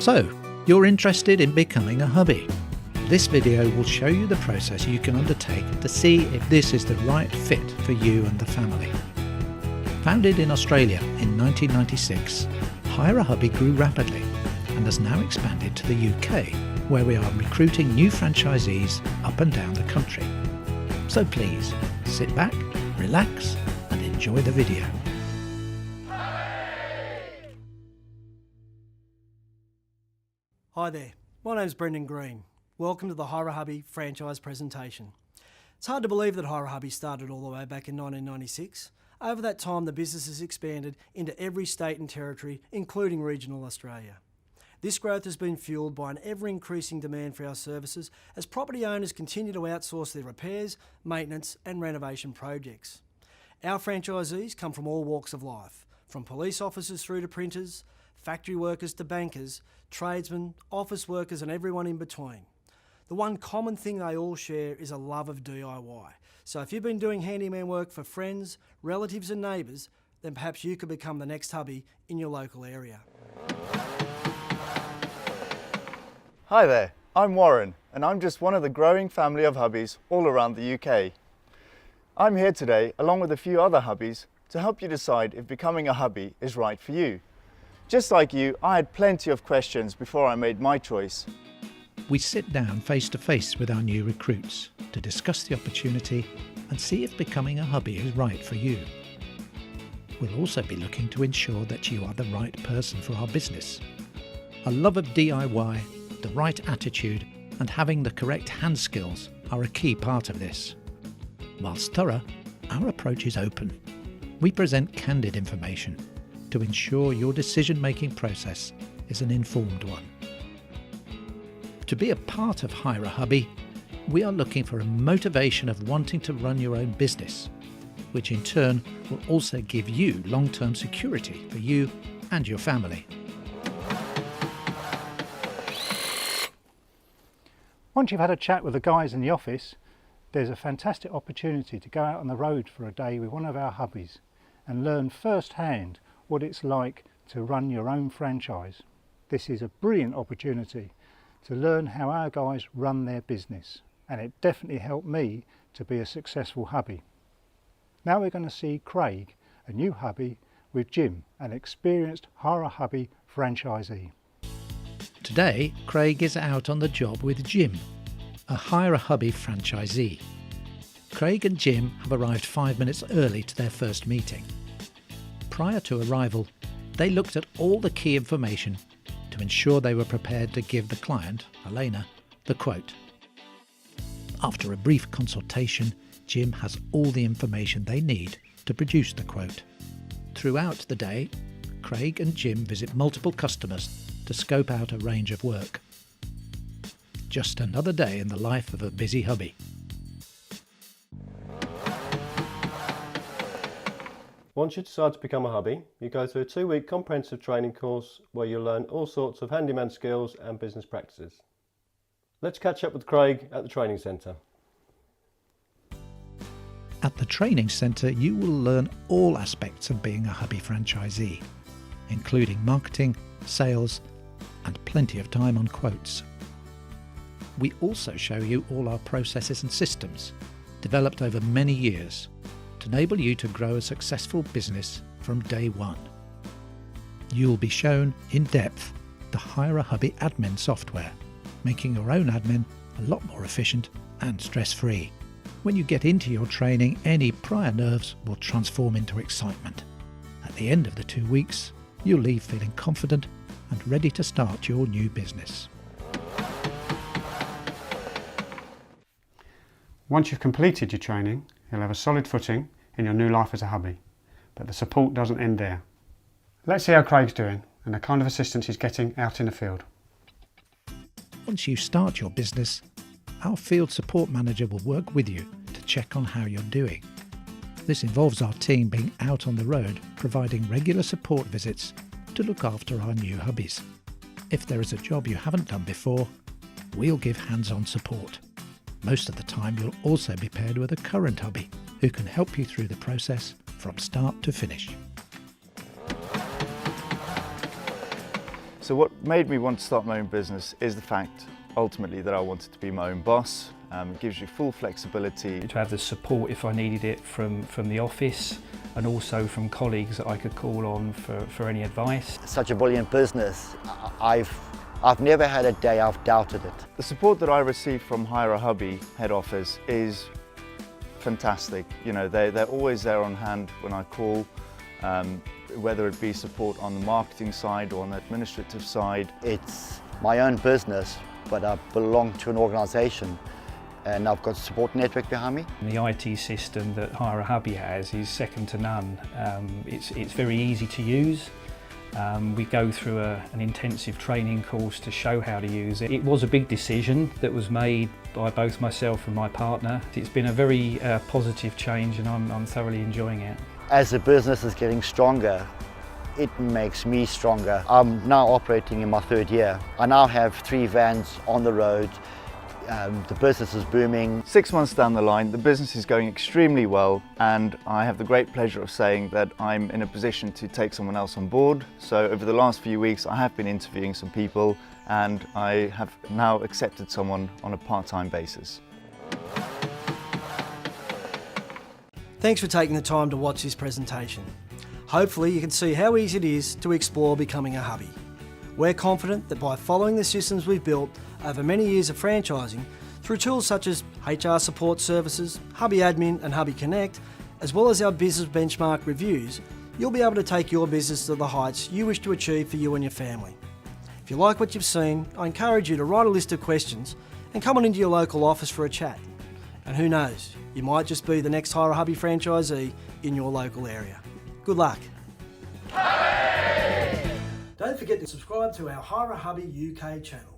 So, you're interested in becoming a hubby? This video will show you the process you can undertake to see if this is the right fit for you and the family. Founded in Australia in 1996, Hire A Hubby grew rapidly and has now expanded to the UK, where we are recruiting new franchisees up and down the country. So please, sit back, relax and enjoy the video. Hi there, my name's Brendan Green. Welcome to the Hire A Hubby franchise presentation. It's hard to believe that Hire A Hubby started all the way back in 1996. Over that time, the business has expanded into every state and territory, including regional Australia. This growth has been fueled by an ever-increasing demand for our services as property owners continue to outsource their repairs, maintenance and renovation projects. Our franchisees come from all walks of life, from police officers through to printers, factory workers to bankers, tradesmen, office workers and everyone in between. The one common thing they all share is a love of DIY. So if you've been doing handyman work for friends, relatives and neighbours, then perhaps you could become the next hubby in your local area. Hi there, I'm Warren and I'm just one of the growing family of hubbies all around the UK. I'm here today along with a few other hubbies to help you decide if becoming a hubby is right for you. Just like you, I had plenty of questions before I made my choice. We sit down face to face with our new recruits to discuss the opportunity and see if becoming a hubby is right for you. We'll also be looking to ensure that you are the right person for our business. A love of DIY, the right attitude and having the correct hand skills are a key part of this. Whilst thorough, our approach is open. We present candid information to ensure your decision-making process is an informed one. To be a part of Hire A Hubby, we are looking for a motivation of wanting to run your own business, which in turn will also give you long-term security for you and your family. Once you've had a chat with the guys in the office, there's a fantastic opportunity to go out on the road for a day with one of our hubbies and learn firsthand what it's like to run your own franchise. This is a brilliant opportunity to learn how our guys run their business, and it definitely helped me to be a successful hubby. Now we're going to see Craig, a new hubby, with Jim, an experienced Hire A Hubby franchisee. Today, Craig is out on the job with Jim, a Hire A Hubby franchisee. Craig and Jim have arrived 5 minutes early to their first meeting. Prior to arrival, they looked at all the key information to ensure they were prepared to give the client, Elena, the quote. After a brief consultation, Jim has all the information they need to produce the quote. Throughout the day, Craig and Jim visit multiple customers to scope out a range of work. Just another day in the life of a busy hubby. Once you decide to become a hubby, you go through a 2-week comprehensive training course where you'll learn all sorts of handyman skills and business practices. Let's catch up with Craig at the training centre. At the training centre, you will learn all aspects of being a hubby franchisee, including marketing, sales, and plenty of time on quotes. We also show you all our processes and systems, developed over many years, to enable you to grow a successful business from day one. You'll be shown in depth the Hire A Hubby admin software, making your own admin a lot more efficient and stress-free. When you get into your training, any prior nerves will transform into excitement. At the end of the 2 weeks, you'll leave feeling confident and ready to start your new business. Once you've completed your training, you'll have a solid footing in your new life as a hubby, but the support doesn't end there. Let's see how Craig's doing and the kind of assistance he's getting out in the field. Once you start your business, our field support manager will work with you to check on how you're doing. This involves our team being out on the road, providing regular support visits to look after our new hubbies. If there is a job you haven't done before, we'll give hands-on support. Most of the time you'll also be paired with a current hubby who can help you through the process from start to finish. So what made me want to start my own business is the fact, ultimately, that I wanted to be my own boss. It gives you full flexibility. To have the support if I needed it from the office, and also from colleagues that I could call on for any advice. Such a brilliant business. I've never had a day I've doubted it. The support that I receive from Hire A Hubby head office is fantastic. You know, they're always there on hand when I call, whether it be support on the marketing side or on the administrative side. It's my own business, but I belong to an organisation and I've got a support network behind me. The IT system that Hire A Hubby has is second to none. It's very easy to use. We go through an intensive training course to show how to use it. It was a big decision that was made by both myself and my partner. It's been a very positive change and I'm thoroughly enjoying it. As the business is getting stronger, it makes me stronger. I'm now operating in my 3rd year. I now have 3 vans on the road. The business is booming. 6 months down the line, the business is going extremely well, and I have the great pleasure of saying that I'm in a position to take someone else on board. So over the last few weeks, I have been interviewing some people, and I have now accepted someone on a part-time basis. Thanks for taking the time to watch this presentation. Hopefully you can see how easy it is to explore becoming a hubby. We're confident that by following the systems we've built over many years of franchising, through tools such as HR support services, Hubby Admin and Hubby Connect, as well as our business benchmark reviews, you'll be able to take your business to the heights you wish to achieve for you and your family. If you like what you've seen, I encourage you to write a list of questions and come on into your local office for a chat. And who knows, you might just be the next Hire A Hubby franchisee in your local area. Good luck. Don't forget to subscribe to our Hire A Hubby UK channel.